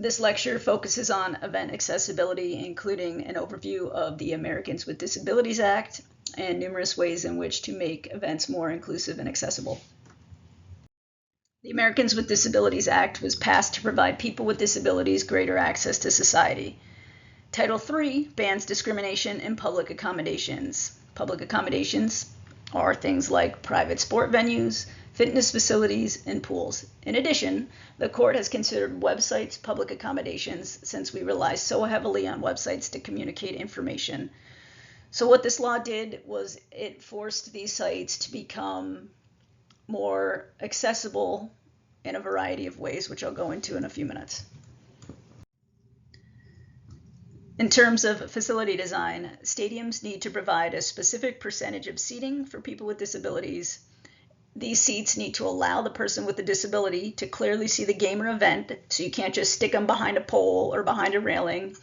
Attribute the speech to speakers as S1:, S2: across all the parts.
S1: This lecture focuses on event accessibility, including an overview of the Americans with Disabilities Act and numerous ways in which to make events more inclusive and accessible. The Americans with Disabilities Act was passed to provide people with disabilities greater access to society. Title III bans discrimination in public accommodations. Public accommodations are things like private sport venues, fitness facilities, and pools. In addition, the court has considered websites public accommodations since we rely so heavily on websites to communicate information. So what this law did was it forced these sites to become more accessible in a variety of ways, which I'll go into in a few minutes. In terms of facility design, stadiums need to provide a specific percentage of seating for people with disabilities. These seats need to allow the person with the disability to clearly see the game or event, so you can't just stick them behind a pole or behind a railing.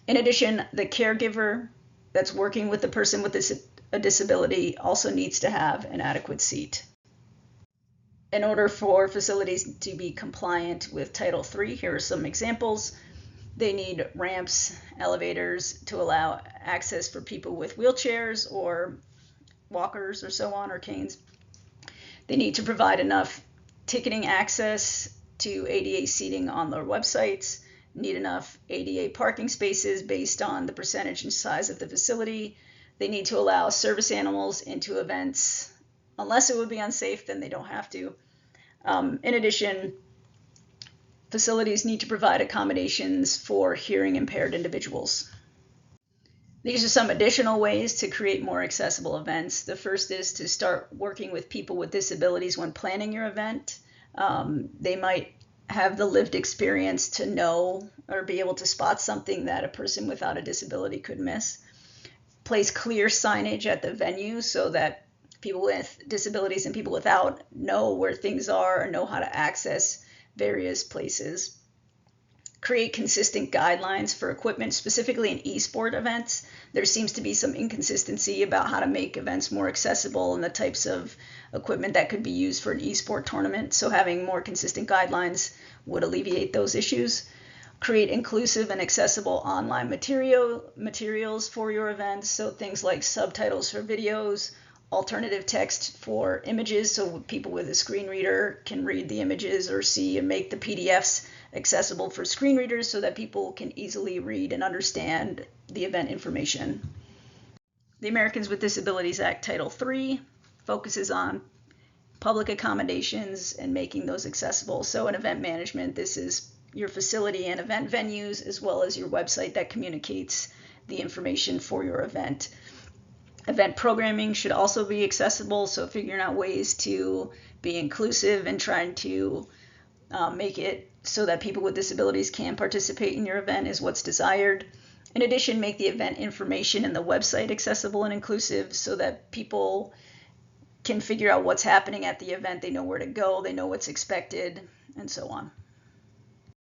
S1: In addition, the caregiver that's working with the person with a disability also needs to have an adequate seat. In order for facilities to be compliant with Title III, here are some examples. They need ramps, elevators to allow access for people with wheelchairs or walkers or so on, or canes. They need to provide enough ticketing access to ADA seating on their websites, need enough ADA parking spaces based on the percentage and size of the facility. They need to allow service animals into events. Unless it would be unsafe, then they don't have to. In addition, facilities need to provide accommodations for hearing impaired individuals. These are some additional ways to create more accessible events. The first is to start working with people with disabilities when planning your event. They might have the lived experience to know or be able to spot something that a person without a disability could miss. Place clear signage at the venue so that people with disabilities and people without know where things are and know how to access various places. Create consistent guidelines for equipment, specifically in eSport events. There seems to be some inconsistency about how to make events more accessible and the types of equipment that could be used for an eSport tournament. So having more consistent guidelines would alleviate those issues. Create inclusive and accessible online materials for your events. So things like subtitles for videos, alternative text for images so people with a screen reader can read the images or see, and make the PDFs accessible for screen readers so that people can easily read and understand the event information. The Americans with Disabilities Act Title III focuses on public accommodations and making those accessible. So in event management, this is your facility and event venues, as well as your website that communicates the information for your event. Event programming should also be accessible, so figuring out ways to be inclusive and trying to make it so that people with disabilities can participate in your event is what's desired. In addition, make the event information and the website accessible and inclusive so that people can figure out what's happening at the event, they know where to go, they know what's expected, and so on.